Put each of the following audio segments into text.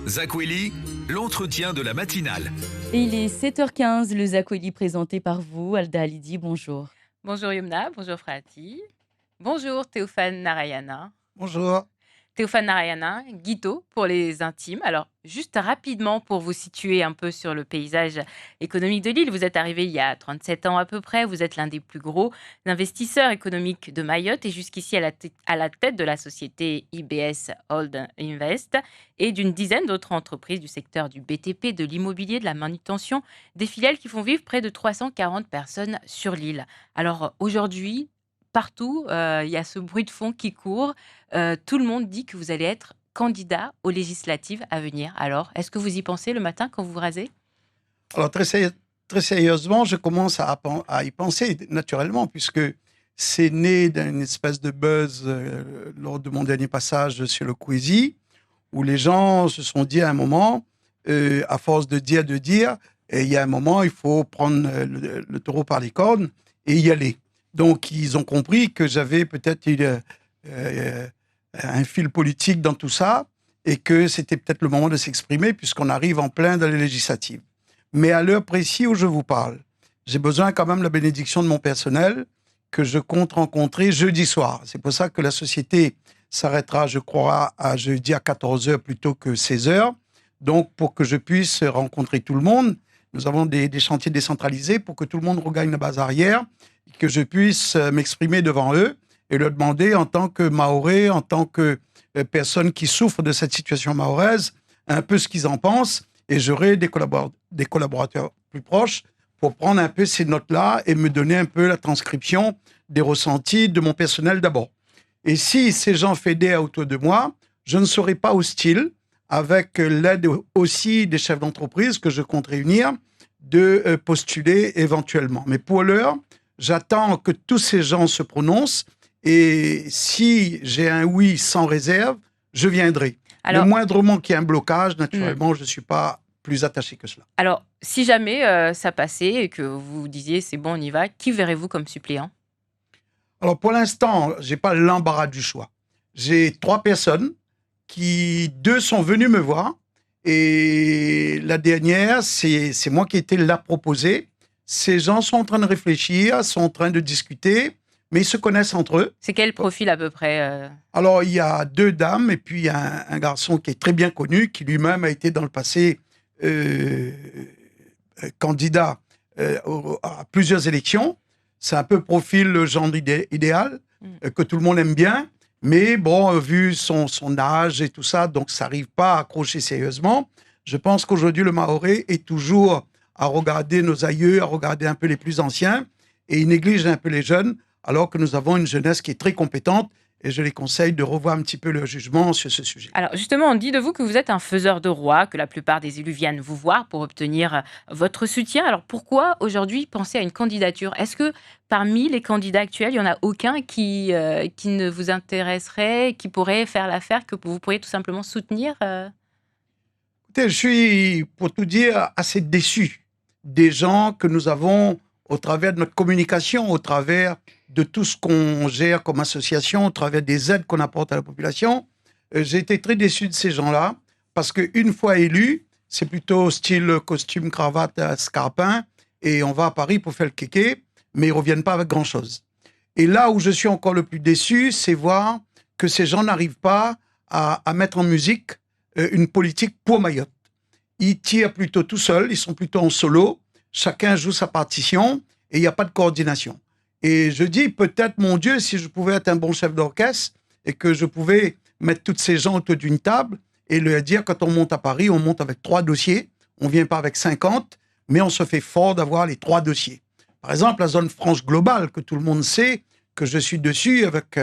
Zakweli, l'entretien de la matinale. Et il est 7h15, le Zakweli présenté par vous, Alda Halidi, bonjour. Bonjour Yumna, bonjour Frati. Bonjour Théophane Narayana. Bonjour. Théophane Narayana, Guito pour les intimes. Alors, juste rapidement pour vous situer un peu sur le paysage économique de l'île, vous êtes arrivé il y a 37 ans à peu près, vous êtes l'un des plus gros investisseurs économiques de Mayotte et jusqu'ici à la tête de la société IBS Hold Invest et d'une dizaine d'autres entreprises du secteur du BTP, de l'immobilier, de la manutention, des filiales qui font vivre près de 340 personnes sur l'île. Alors aujourd'hui, partout, il y a ce bruit de fond qui court. Tout le monde dit que vous allez être candidat aux législatives à venir. Alors, est-ce que vous y pensez le matin quand vous vous rasez? Alors, très sérieusement, je commence à y penser naturellement, puisque c'est né d'une espèce de buzz lors de mon dernier passage sur le Kwezi, où les gens se sont dit à un moment, à force de dire, et il y a un moment, il faut prendre le taureau par les cornes et y aller. Donc, ils ont compris que j'avais peut-être un fil politique dans tout ça et que c'était peut-être le moment de s'exprimer puisqu'on arrive en plein dans les législatives. Mais à l'heure précise où je vous parle, j'ai besoin quand même de la bénédiction de mon personnel que je compte rencontrer jeudi soir. C'est pour ça que la société s'arrêtera, je crois, à jeudi à 14h plutôt que 16h. Donc, pour que je puisse rencontrer tout le monde, nous avons des chantiers décentralisés pour que tout le monde regagne la base arrière et que je puisse m'exprimer devant eux et leur demander en tant que Mahorais, en tant que personne qui souffre de cette situation mahoraise, un peu ce qu'ils en pensent. Et j'aurai des collaborateurs plus proches pour prendre un peu ces notes-là et me donner un peu la transcription des ressentis de mon personnel d'abord. Et si ces gens fédèrent autour de moi, je ne serai pas hostile, avec l'aide aussi des chefs d'entreprise que je compte réunir, de postuler éventuellement. Mais pour l'heure, j'attends que tous ces gens se prononcent et si j'ai un oui sans réserve, je viendrai. Alors, le moindrement qu'il y ait un blocage, naturellement, je ne suis pas plus attaché que cela. Alors, si jamais ça passait et que vous disiez c'est bon, on y va, qui verrez-vous comme suppléant? Alors, pour l'instant, je n'ai pas l'embarras du choix. J'ai 3 personnes qui, 2 sont venues me voir et la dernière, c'est moi qui ai été la proposée. Ces gens sont en train de réfléchir, sont en train de discuter, mais ils se connaissent entre eux. C'est quel profil à peu près Alors, il y a 2 dames et puis un garçon qui est très bien connu, qui lui-même a été dans le passé candidat à plusieurs élections. C'est un peu profil le genre idéal, que tout le monde aime bien. Mais bon, vu son âge et tout ça, donc ça n'arrive pas à accrocher sérieusement. Je pense qu'aujourd'hui, le Mahorais est toujours à regarder nos aïeux, à regarder un peu les plus anciens, et il néglige un peu les jeunes, alors que nous avons une jeunesse qui est très compétente, et je les conseille de revoir un petit peu leur jugement sur ce sujet. Alors justement, on dit de vous que vous êtes un faiseur de roi, que la plupart des élus viennent vous voir pour obtenir votre soutien. Alors pourquoi aujourd'hui penser à une candidature? Est-ce que parmi les candidats actuels, il n'y en a aucun qui ne vous intéresserait, qui pourrait faire l'affaire, que vous pourriez tout simplement soutenir Écoutez, je suis, pour tout dire, assez déçu des gens que nous avons au travers de notre communication, au travers de tout ce qu'on gère comme association, au travers des aides qu'on apporte à la population. J'ai été très déçu de ces gens-là, parce qu'une fois élus, c'est plutôt style costume, cravate, scarpin, et on va à Paris pour faire le kéké, mais ils ne reviennent pas avec grand-chose. Et là où je suis encore le plus déçu, c'est voir que ces gens n'arrivent pas à mettre en musique une politique pour Mayotte. Ils tirent plutôt tout seuls, ils sont plutôt en solo, chacun joue sa partition, et il n'y a pas de coordination. Et je dis, peut-être, mon Dieu, si je pouvais être un bon chef d'orchestre et que je pouvais mettre tous ces gens autour d'une table et leur dire, quand on monte à Paris, on monte avec 3 dossiers, on ne vient pas avec 50, mais on se fait fort d'avoir les 3 dossiers. Par exemple, la zone franche globale, que tout le monde sait, que je suis dessus avec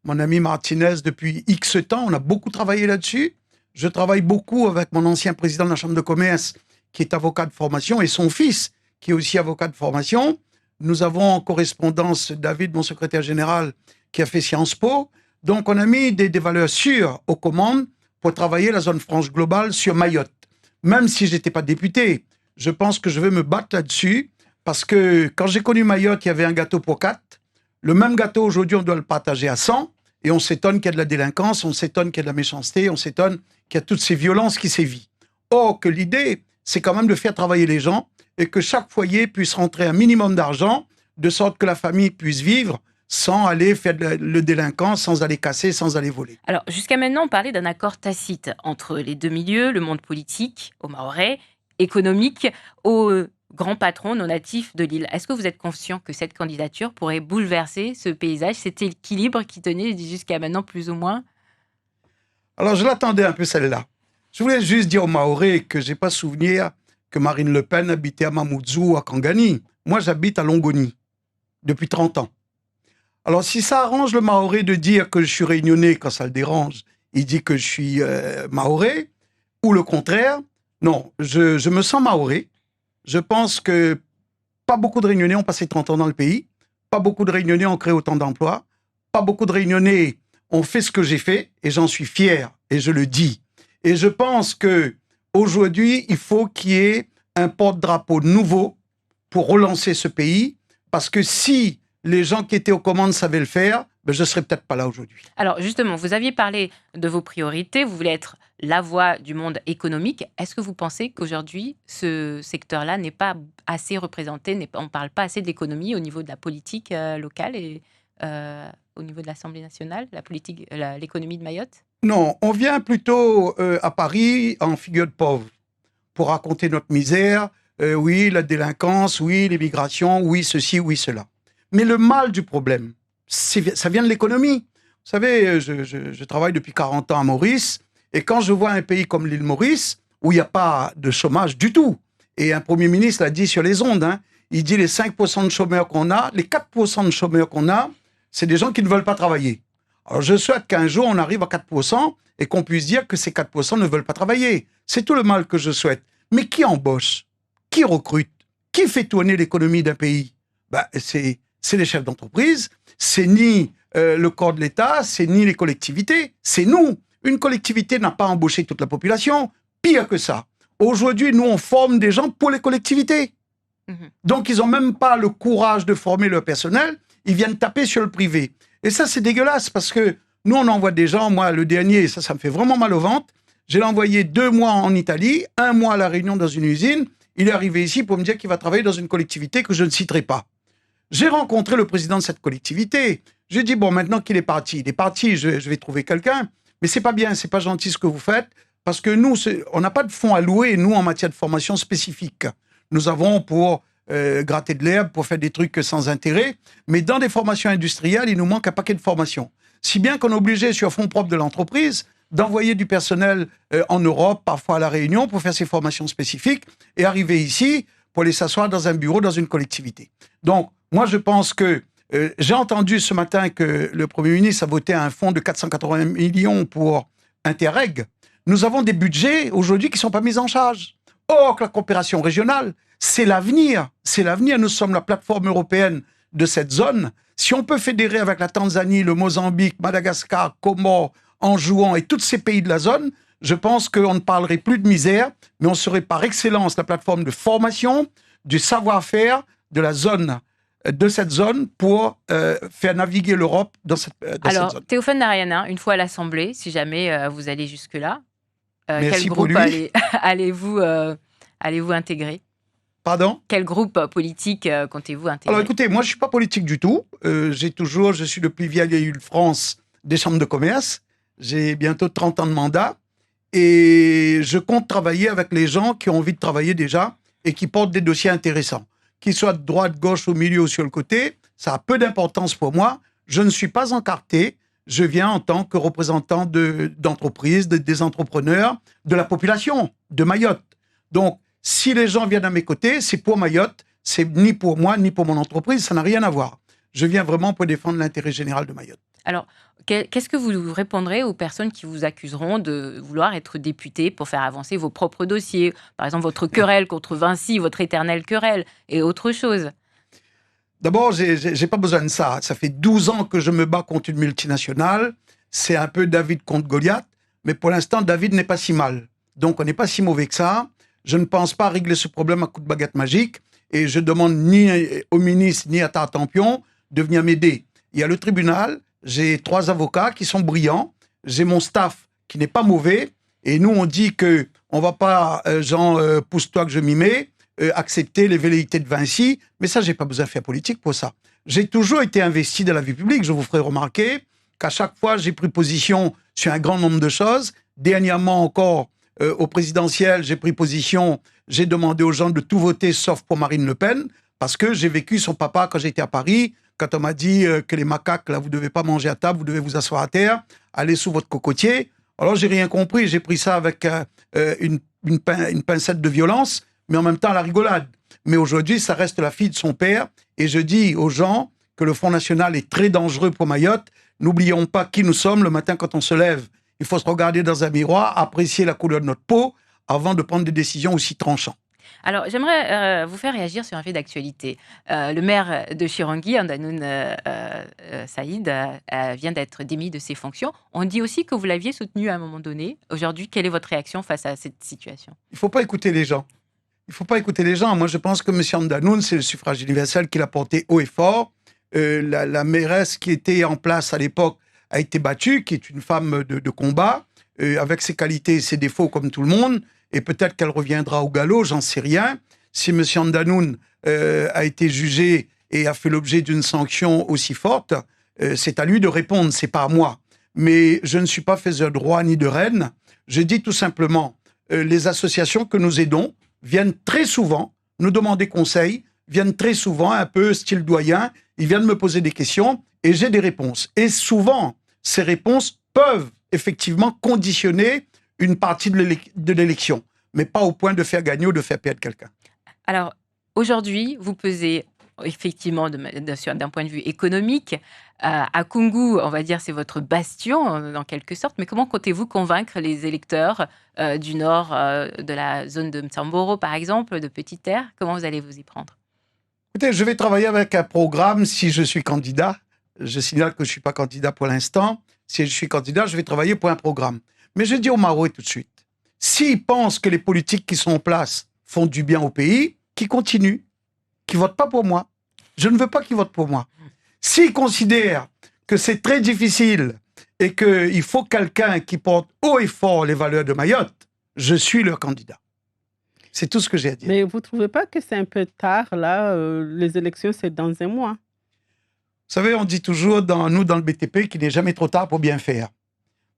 mon ami Martinez depuis X temps, on a beaucoup travaillé là-dessus. Je travaille beaucoup avec mon ancien président de la Chambre de commerce, qui est avocat de formation, et son fils, qui est aussi avocat de formation. Nous avons en correspondance David, mon secrétaire général, qui a fait Sciences Po. Donc, on a mis des valeurs sûres aux commandes pour travailler la zone franche globale sur Mayotte. Même si je n'étais pas député, je pense que je vais me battre là-dessus parce que quand j'ai connu Mayotte, il y avait un gâteau pour 4. Le même gâteau, aujourd'hui, on doit le partager à 100 et on s'étonne qu'il y a de la délinquance, on s'étonne qu'il y a de la méchanceté, on s'étonne qu'il y a toutes ces violences qui sévissent. Or que l'idée, c'est quand même de faire travailler les gens et que chaque foyer puisse rentrer un minimum d'argent, de sorte que la famille puisse vivre sans aller faire le délinquant, sans aller casser, sans aller voler. Alors, jusqu'à maintenant, on parlait d'un accord tacite entre les deux milieux, le monde politique, aux Mahorais, économique, aux grands patrons non natifs de l'île. Est-ce que vous êtes conscient que cette candidature pourrait bouleverser ce paysage, cet équilibre qui tenait jusqu'à maintenant plus ou moins? Alors, je l'attendais un peu celle-là. Je voulais juste dire aux Mahorais que j'ai pas souvenir que Marine Le Pen habitait à Mamoudzou ou à Kangani. Moi, j'habite à Longoni depuis 30 ans. Alors, si ça arrange le Mahorais de dire que je suis réunionnais quand ça le dérange, il dit que je suis Mahorais, ou le contraire, non, je me sens Mahorais. Je pense que pas beaucoup de Réunionnais ont passé 30 ans dans le pays, pas beaucoup de Réunionnais ont créé autant d'emplois, pas beaucoup de Réunionnais ont fait ce que j'ai fait, et j'en suis fier, et je le dis. Et je pense que aujourd'hui, il faut qu'il y ait un porte-drapeau nouveau pour relancer ce pays, parce que si les gens qui étaient aux commandes savaient le faire, ben je ne serais peut-être pas là aujourd'hui. Alors justement, vous aviez parlé de vos priorités, vous voulez être la voix du monde économique. Est-ce que vous pensez qu'aujourd'hui, ce secteur-là n'est pas assez représenté, on ne parle pas assez de l'économie au niveau de la politique locale et au niveau de l'Assemblée nationale, l'économie de Mayotte? Non, on vient plutôt à Paris en figure de pauvre pour raconter notre misère. Oui, la délinquance, oui, l'immigration, oui, ceci, oui, cela. Mais le mal du problème, ça vient de l'économie. Vous savez, je travaille depuis 40 ans à Maurice, et quand je vois un pays comme l'île Maurice, où il n'y a pas de chômage du tout, et un Premier ministre l'a dit sur les ondes, hein, il dit les 5% de chômeurs qu'on a, les 4% de chômeurs qu'on a, c'est des gens qui ne veulent pas travailler. Alors je souhaite qu'un jour on arrive à 4% et qu'on puisse dire que ces 4% ne veulent pas travailler. C'est tout le mal que je souhaite. Mais qui embauche? Qui recrute? Qui fait tourner l'économie d'un pays? C'est les chefs d'entreprise, c'est ni le corps de l'État, c'est ni les collectivités, c'est nous. Une collectivité n'a pas embauché toute la population. Pire que ça. Aujourd'hui, nous, on forme des gens pour les collectivités. Donc, ils n'ont même pas le courage de former leur personnel. Ils viennent taper sur le privé. Et ça, c'est dégueulasse parce que nous, on envoie des gens. Moi, le dernier, ça me fait vraiment mal au ventre. J'ai envoyé 2 mois en Italie, 1 mois à La Réunion dans une usine. Il est arrivé ici pour me dire qu'il va travailler dans une collectivité que je ne citerai pas. J'ai rencontré le président de cette collectivité. J'ai dit, bon, maintenant qu'il est parti, je vais trouver quelqu'un. Mais c'est pas bien, c'est pas gentil ce que vous faites, parce que nous, on n'a pas de fonds à louer, nous, en matière de formation spécifique. Nous avons pour gratter de l'herbe, pour faire des trucs sans intérêt, mais dans des formations industrielles, il nous manque un paquet de formations. Si bien qu'on est obligé, sur fonds propres de l'entreprise, d'envoyer du personnel en Europe, parfois à La Réunion, pour faire ces formations spécifiques, et arriver ici pour aller s'asseoir dans un bureau, dans une collectivité. Donc, moi, je pense que j'ai entendu ce matin que le Premier ministre a voté un fonds de 480 millions pour Interreg. Nous avons des budgets aujourd'hui qui ne sont pas mis en charge. Or, que la coopération régionale, c'est l'avenir. C'est l'avenir. Nous sommes la plateforme européenne de cette zone. Si on peut fédérer avec la Tanzanie, le Mozambique, Madagascar, Comores, Anjouan et tous ces pays de la zone, je pense qu'on ne parlerait plus de misère, mais on serait par excellence la plateforme de formation, du savoir-faire de la zone, de cette zone pour faire naviguer l'Europe dans cette zone. Alors, Théophane Narayanin, une fois à l'Assemblée, si jamais vous allez jusque-là, Merci quel pour groupe lui. allez-vous intégrer? Pardon? Quel groupe politique comptez-vous intégrer? Alors écoutez, moi je ne suis pas politique du tout. Je suis le plus vieil élu de France des chambres de commerce. J'ai bientôt 30 ans de mandat. Et je compte travailler avec les gens qui ont envie de travailler déjà et qui portent des dossiers intéressants. Qu'ils soient de droite, gauche, au milieu ou sur le côté, ça a peu d'importance pour moi. Je ne suis pas encarté. Je viens en tant que représentant d'entreprises, des entrepreneurs, de la population, de Mayotte. Donc, si les gens viennent à mes côtés, c'est pour Mayotte. C'est ni pour moi, ni pour mon entreprise. Ça n'a rien à voir. Je viens vraiment pour défendre l'intérêt général de Mayotte. Alors, qu'est-ce que vous répondrez aux personnes qui vous accuseront de vouloir être député pour faire avancer vos propres dossiers? Par exemple, votre querelle contre Vinci, votre éternelle querelle et autre chose. D'abord, j'ai pas besoin de ça. Ça fait 12 ans que je me bats contre une multinationale. C'est un peu David contre Goliath. Mais pour l'instant, David n'est pas si mal. Donc, on n'est pas si mauvais que ça. Je ne pense pas régler ce problème à coup de baguette magique. Et je demande ni au ministre, ni à Tartampion de venir m'aider. Il y a le tribunal. J'ai 3 avocats qui sont brillants. J'ai mon staff qui n'est pas mauvais. Et nous, on dit que on va pas, pousse-toi que je m'y mets, accepter les velléités de Vinci. Mais ça, j'ai pas besoin de faire politique pour ça. J'ai toujours été investi dans la vie publique. Je vous ferai remarquer qu'à chaque fois, j'ai pris position sur un grand nombre de choses. Dernièrement encore, au présidentiel, j'ai pris position, j'ai demandé aux gens de tout voter sauf pour Marine Le Pen, parce que j'ai vécu son papa quand j'étais à Paris, quand on m'a dit que les macaques, là, vous devez pas manger à table, vous devez vous asseoir à terre, aller sous votre cocotier. Alors, j'ai rien compris, j'ai pris ça avec une pincette de violence, mais en même temps la rigolade. Mais aujourd'hui, ça reste la fille de son père, et je dis aux gens que le Front National est très dangereux pour Mayotte. N'oublions pas qui nous sommes le matin quand on se lève. Il faut se regarder dans un miroir, apprécier la couleur de notre peau avant de prendre des décisions aussi tranchantes. Alors, j'aimerais vous faire réagir sur un fait d'actualité. Le maire de Chirangui, Andanoun Saïd, vient d'être démis de ses fonctions. On dit aussi que vous l'aviez soutenu à un moment donné. Aujourd'hui, quelle est votre réaction face à cette situation? Il ne faut pas écouter les gens. Il ne faut pas écouter les gens. Moi, je pense que M. Andanoun, c'est le suffrage universel qu'il a porté haut et fort. La mairesse qui était en place à l'époque a été battue, qui est une femme de combat, avec ses qualités et ses défauts comme tout le monde, et peut-être qu'elle reviendra au galop, j'en sais rien. Si M. Andanoun a été jugé et a fait l'objet d'une sanction aussi forte, c'est à lui de répondre, c'est pas à moi. Mais je ne suis pas faiseur de roi ni de reine. Je dis tout simplement, les associations que nous aidons viennent très souvent nous demander conseil, viennent très souvent un peu style doyen, ils viennent me poser des questions et j'ai des réponses. Et souvent, ces réponses peuvent effectivement conditionner une partie de l'élection, mais pas au point de faire gagner ou de faire perdre quelqu'un. Alors, aujourd'hui, vous pesez effectivement d'un point de vue économique. À Koungou, on va dire, c'est votre bastion, en quelque sorte. Mais comment comptez-vous convaincre les électeurs du nord, de la zone de Mtsamboro, par exemple, de Petite Terre? Comment vous allez vous y prendre? Écoutez, je vais travailler avec un programme si je suis candidat. Je signale que je ne suis pas candidat pour l'instant. Si je suis candidat, je vais travailler pour un programme. Mais je dis aux Marois tout de suite, s'ils pensent que les politiques qui sont en place font du bien au pays, qu'ils continuent, qu'ils ne votent pas pour moi. Je ne veux pas qu'ils votent pour moi. S'ils considèrent que c'est très difficile et qu'il faut quelqu'un qui porte haut et fort les valeurs de Mayotte, je suis leur candidat. C'est tout ce que j'ai à dire. Mais vous ne trouvez pas que c'est un peu tard, là, les élections, c'est dans un mois? Vous savez, on dit toujours, dans le BTP, qu'il n'est jamais trop tard pour bien faire.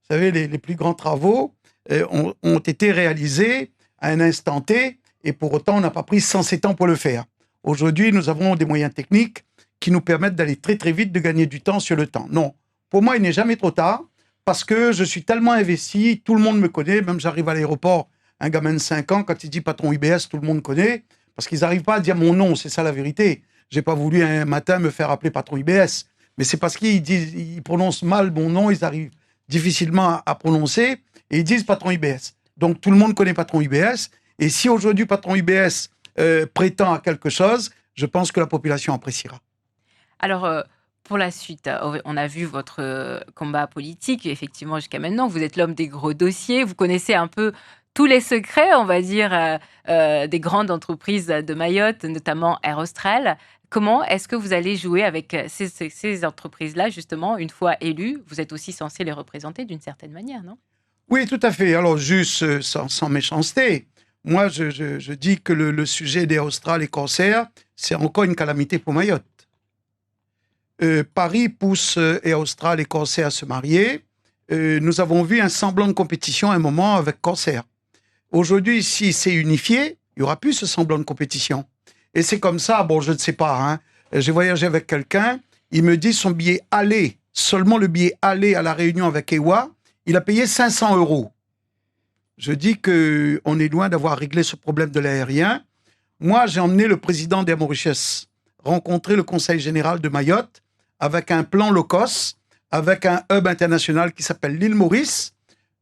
Vous savez, les plus grands travaux ont été réalisés à un instant T, et pour autant, on n'a pas pris 107 ans pour le faire. Aujourd'hui, nous avons des moyens techniques qui nous permettent d'aller très très vite, de gagner du temps sur le temps. Non, pour moi, il n'est jamais trop tard, parce que je suis tellement investi, tout le monde me connaît, même j'arrive à l'aéroport, un gamin de 5 ans, quand il dit patron UBS, tout le monde connaît, parce qu'ils n'arrivent pas à dire mon nom, c'est ça la vérité. J'ai pas voulu un matin me faire appeler patron UBS, mais c'est parce ils prononcent mal mon nom, ils arrivent difficilement à prononcer, et ils disent patron UBS. Donc tout le monde connaît patron UBS, et si aujourd'hui patron UBS prétend à quelque chose, je pense que la population appréciera. Alors, pour la suite, on a vu votre combat politique, effectivement, jusqu'à maintenant. Vous êtes l'homme des gros dossiers, vous connaissez un peu tous les secrets, on va dire, des grandes entreprises de Mayotte, notamment Air Austral. Comment est-ce que vous allez jouer avec ces entreprises-là, justement, une fois élues? Vous êtes aussi censé les représenter d'une certaine manière, non? Oui, tout à fait. Alors, juste sans méchanceté, moi, je dis que le sujet d'Air Austral et Corsair, c'est encore une calamité pour Mayotte. Paris pousse Air Austral et Corsair à se marier. Nous avons vu un semblant de compétition à un moment avec Corsair. Aujourd'hui, si c'est unifié, il n'y aura plus ce semblant de compétition. Et c'est comme ça, bon, je ne sais pas, hein. J'ai voyagé avec quelqu'un, il me dit son billet aller, seulement le billet aller à la Réunion avec EWA, il a payé 500 €. Je dis qu'on est loin d'avoir réglé ce problème de l'aérien. Moi, j'ai emmené le président d'Air Mauritius rencontrer le conseil général de Mayotte avec un plan low cost, avec un hub international qui s'appelle l'île Maurice.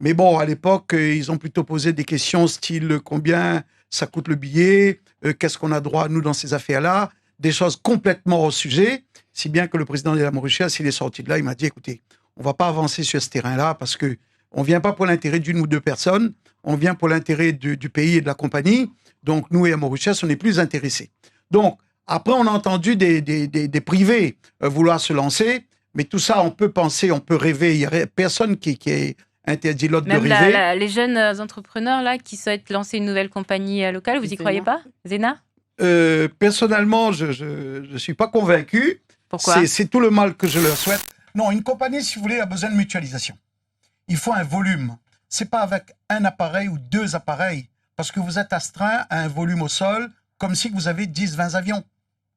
Mais bon, à l'époque, ils ont plutôt posé des questions style combien ça coûte le billet, qu'est-ce qu'on a droit, nous, dans ces affaires-là, des choses complètement hors sujet, si bien que le président de la Mauritius, il est sorti de là, il m'a dit, écoutez, on ne va pas avancer sur ce terrain-là parce qu'on ne vient pas pour l'intérêt d'une ou deux personnes, on vient pour l'intérêt du pays et de la compagnie. Donc, nous et à Mauritius, on est plus intéressés. Donc, après, on a entendu des privés vouloir se lancer, mais tout ça, on peut penser, on peut rêver. Il n'y a personne qui est interdit l'autre de Même rêver. les jeunes entrepreneurs là, qui souhaitent lancer une nouvelle compagnie locale, vous y Zena. croyez pas, Zena? Personnellement, je suis pas convaincu. Pourquoi? C'est tout le mal que je leur souhaite. Non, une compagnie, si vous voulez, a besoin de mutualisation. Il faut un volume. C'est pas avec un appareil ou deux appareils, parce que vous êtes astreint à un volume au sol, comme si vous avez 10, 20 avions.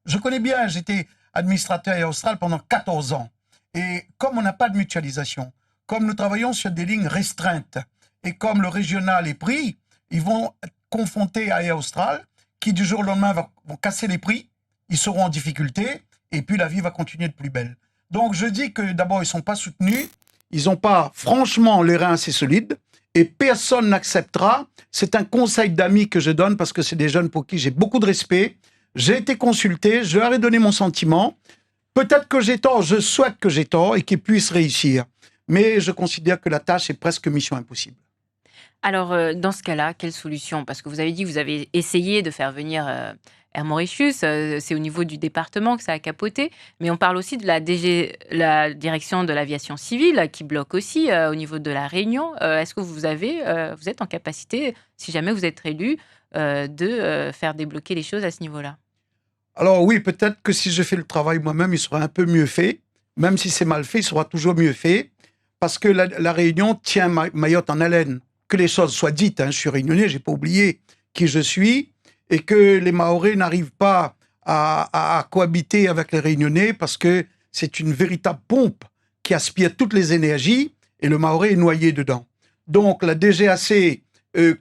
Je connais bien, j'étais administrateur aérostral pendant 14 ans. Et comme on n'a pas de mutualisation, comme nous travaillons sur des lignes restreintes, et comme le régional est pris, ils vont être confrontés à Air Austral, qui du jour au lendemain vont casser les prix, ils seront en difficulté, et puis la vie va continuer de plus belle. Donc je dis que d'abord, ils ne sont pas soutenus, ils n'ont pas franchement les reins assez solides, et personne n'acceptera. C'est un conseil d'amis que je donne, parce que c'est des jeunes pour qui j'ai beaucoup de respect. J'ai été consulté, je leur ai donné mon sentiment. Peut-être que j'ai tort, je souhaite que j'ai tort, et qu'ils puissent réussir. Mais je considère que la tâche est presque mission impossible. Alors, dans ce cas-là, quelle solution? Parce que vous avez dit que vous avez essayé de faire venir Air Mauritius, c'est au niveau du département que ça a capoté, mais on parle aussi de la la direction de l'aviation civile, qui bloque aussi au niveau de la Réunion. Est-ce que vous êtes en capacité, si jamais vous êtes élu, de faire débloquer les choses à ce niveau-là? Alors oui, peut-être que si je fais le travail moi-même, il sera un peu mieux fait. Même si c'est mal fait, il sera toujours mieux fait. Parce que la Réunion tient Mayotte en haleine. Que les choses soient dites, hein, je suis réunionnais, j'ai pas oublié qui je suis. Et que les Mahorais n'arrivent pas à cohabiter avec les Réunionnais parce que c'est une véritable pompe qui aspire toutes les énergies et le Mahorais est noyé dedans. Donc la DGAC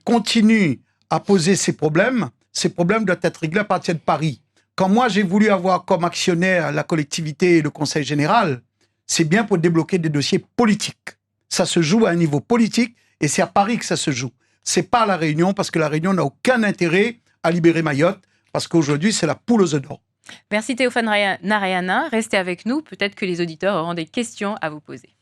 continue à poser ces problèmes. Ces problèmes doivent être réglés à partir de Paris. Quand moi j'ai voulu avoir comme actionnaire la collectivité et le conseil général, c'est bien pour débloquer des dossiers politiques. Ça se joue à un niveau politique et c'est à Paris que ça se joue. C'est pas à La Réunion parce que La Réunion n'a aucun intérêt à libérer Mayotte parce qu'aujourd'hui c'est la poule aux œufs d'or. Merci Théophane Narayana. Restez avec nous. Peut-être que les auditeurs auront des questions à vous poser.